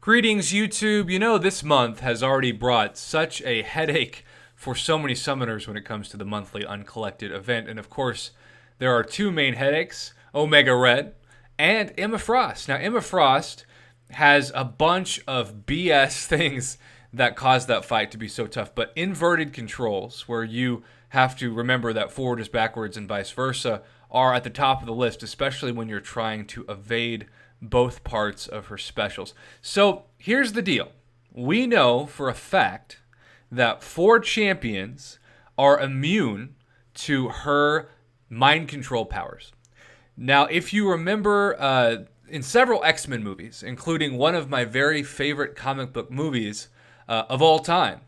Greetings, YouTube. You know, this month has already brought such a headache for so many summoners when it comes to the monthly Uncollected event. And of course, there are two main headaches, Omega Red and Emma Frost. Now, Emma Frost has a bunch of BS things that caused that fight to be so tough. But inverted controls, where you have to remember that forward is backwards and vice versa, are at the top of the list, especially when you're trying to evade both parts of her specials. So here's the deal. We know for a fact that 4 champions are immune to her mind control powers. Now, if you remember in several X-Men movies, including one of my very favorite comic book movies of all time,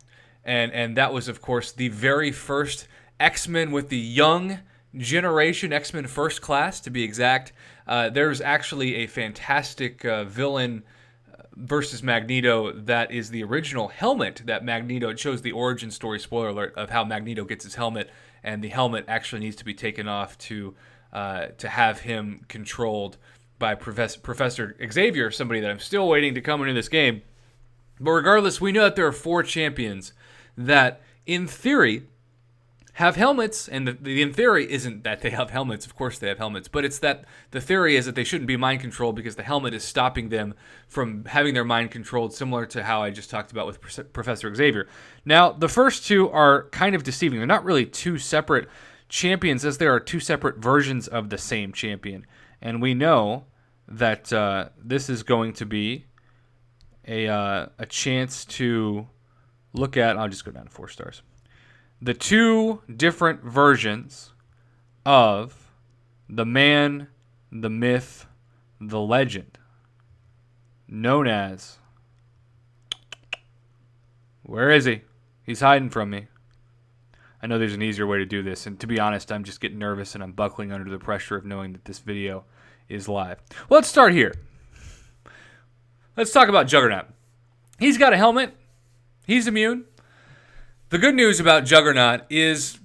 and that was, of course, the very first X-Men with the young generation, X-Men First Class to be exact. There's actually a fantastic villain versus Magneto that is the original helmet that Magneto, it shows the origin story, spoiler alert, of how Magneto gets his helmet, and the helmet actually needs to be taken off to have him controlled by Professor Xavier, somebody that I'm still waiting to come into this game. But regardless, we know that there are 4 champions that, in theory, have helmets, and the in theory isn't that they have helmets. Of course they have helmets, but it's that the theory is that they shouldn't be mind controlled because the helmet is stopping them from having their mind controlled, similar to how I just talked about with Professor Xavier. Now, the first two are kind of deceiving. They're not really 2 separate champions, as there are 2 separate versions of the same champion. And we know that this is going to be a chance to look at. I'll just go down to 4 stars. The 2 different versions of the man, the myth, the legend, known as... Where is he? He's hiding from me. I know there's an easier way to do this, and to be honest, I'm just getting nervous and I'm buckling under the pressure of knowing that this video is live. Well, let's start here. Let's talk about Juggernaut. He's got a helmet. He's immune. The good news about Juggernaut is,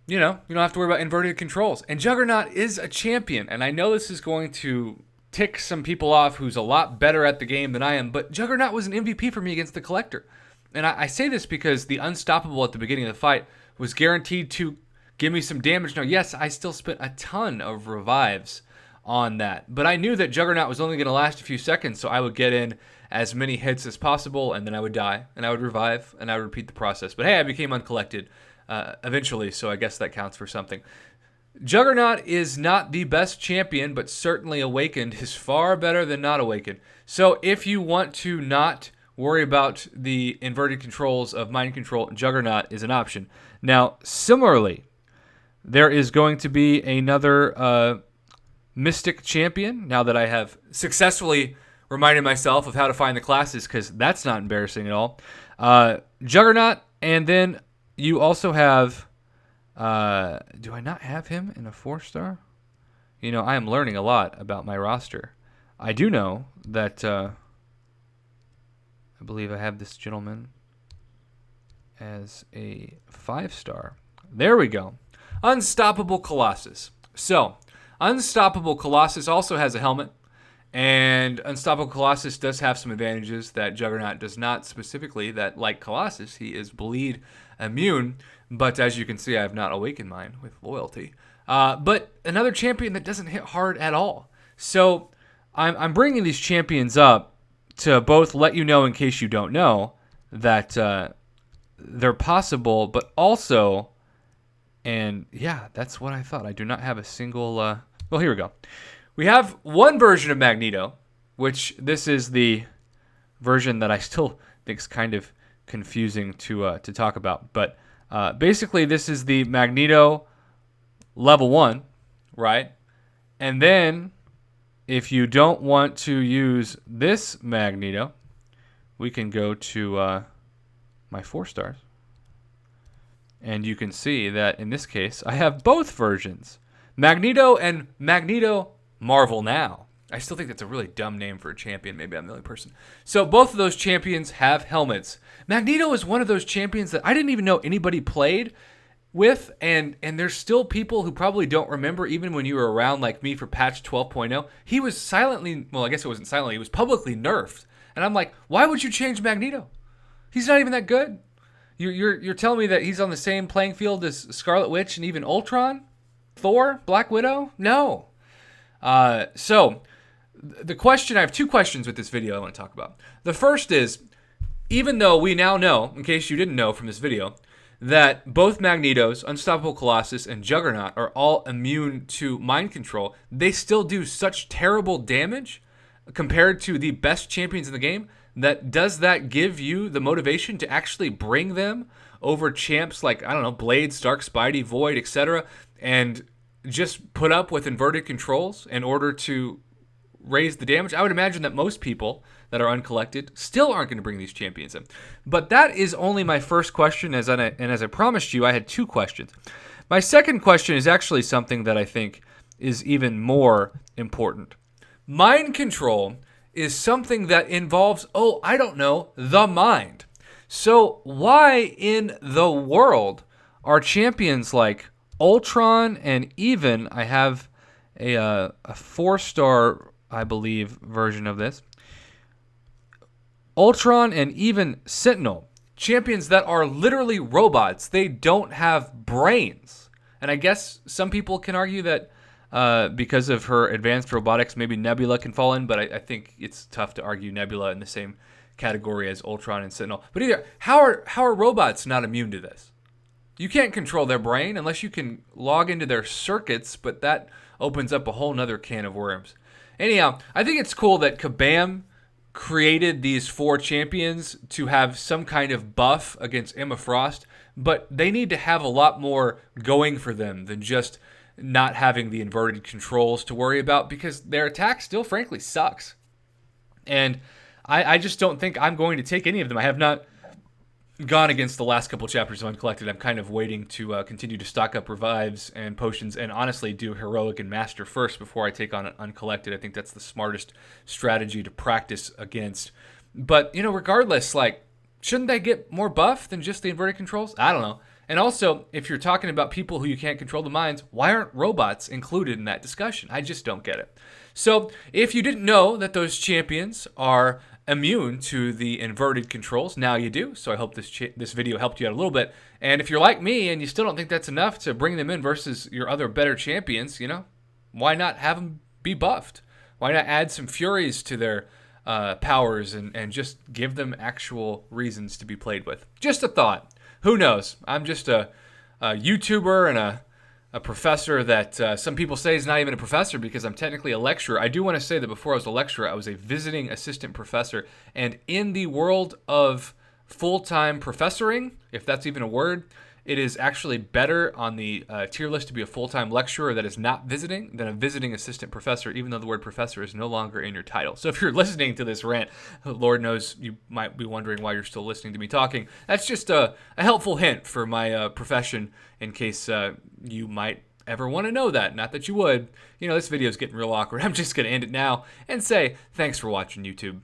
you don't have to worry about inverted controls. And Juggernaut is a champion. And I know this is going to tick some people off who's a lot better at the game than I am. But Juggernaut was an MVP for me against the Collector. And I say this because the Unstoppable at the beginning of the fight was guaranteed to give me some damage. Now, yes, I still spent a ton of revives on that. But I knew that Juggernaut was only going to last a few seconds, so I would get in as many hits as possible, and then I would die, and I would revive, and I would repeat the process. But hey, I became uncollected eventually, so I guess that counts for something. Juggernaut is not the best champion, but certainly Awakened is far better than not Awakened. So if you want to not worry about the inverted controls of mind control, Juggernaut is an option. Now, similarly, there is going to be another Mystic champion, now that I have successfully reminded myself of how to find the classes, because that's not embarrassing at all. Juggernaut, and then you also have... do I not have him in a 4-star? I am learning a lot about my roster. I do know that... I believe I have this gentleman as a 5-star. There we go. Unstoppable Colossus. So, Unstoppable Colossus also has a helmet. And Unstoppable Colossus does have some advantages that Juggernaut does not, specifically that, like Colossus, he is bleed immune. But as you can see, I have not awakened mine with loyalty. But another champion that doesn't hit hard at all. So I'm bringing these champions up to both let you know, in case you don't know, that they're possible, but also, and yeah, that's what I thought. I do not have a single... well, here we go. We have one version of Magneto, which this is the version that I still think is kind of confusing to talk about. But basically, this is the Magneto level 1, right? And then, if you don't want to use this Magneto, we can go to my 4 stars. And you can see that in this case, I have both versions. Magneto and Magneto Marvel Now. I still think that's a really dumb name for a champion. Maybe I'm the only person. So both of those champions have helmets. Magneto is one of those champions that I didn't even know anybody played with, and there's still people who probably don't remember, even when you were around like me for patch 12.0. He was silently, well, I guess it wasn't silently, he was publicly nerfed And I'm like, why would you change Magneto? He's not even that good. You're telling me that he's on the same playing field as Scarlet Witch and even Ultron? Thor? Black Widow? No. So, the question, I have two questions with this video I want to talk about. The first is, even though we now know, in case you didn't know from this video, that both Magnetos, Unstoppable Colossus, and Juggernaut are all immune to mind control, they still do such terrible damage compared to the best champions in the game. Does that give you the motivation to actually bring them over champs like, I don't know, Blade, Stark, Spidey, Void, etc., and just put up with inverted controls in order to raise the damage? I would imagine that most people that are uncollected still aren't going to bring these champions in. But that is only my first question, and as I promised you, I had two questions. My second question is actually something that I think is even more important. Mind control is something that involves, the mind. So why in the world are champions like Ultron, and even I have a 4-star, I believe, version of this, Ultron and even Sentinel, champions that are literally robots. They don't have brains. And I guess some people can argue that because of her advanced robotics, maybe Nebula can fall in, but I think it's tough to argue Nebula in the same category as Ultron and Sentinel. But either, how are robots not immune to this? You can't control their brain unless you can log into their circuits, but that opens up a whole nother can of worms. Anyhow, I think it's cool that Kabam created these 4 champions to have some kind of buff against Emma Frost, but they need to have a lot more going for them than just not having the inverted controls to worry about, because their attack still frankly sucks. And I just don't think I'm going to take any of them. I have not gone against the last couple chapters of Uncollected. I'm kind of waiting to continue to stock up revives and potions, and honestly do Heroic and Master first before I take on Uncollected. I think that's the smartest strategy to practice against. But, regardless, shouldn't they get more buff than just the inverted controls? I don't know. And also, if you're talking about people who you can't control the minds, why aren't robots included in that discussion? I just don't get it. So, if you didn't know that those champions are immune to the inverted controls, now you do. So I hope this video helped you out a little bit. And if you're like me and you still don't think that's enough to bring them in versus your other better champions, why not have them be buffed? Why not add some Furies to their powers and just give them actual reasons to be played with? Just a thought. Who knows? I'm just a YouTuber and a professor that some people say is not even a professor because I'm technically a lecturer. I do want to say that before I was a lecturer, I was a visiting assistant professor. And in the world of full-time professoring, if that's even a word, it is actually better on the tier list to be a full-time lecturer that is not visiting than a visiting assistant professor, even though the word professor is no longer in your title. So if you're listening to this rant, Lord knows you might be wondering why you're still listening to me talking. That's just a helpful hint for my profession in case you might ever want to know that. Not that you would. This video is getting real awkward. I'm just going to end it now and say thanks for watching, YouTube.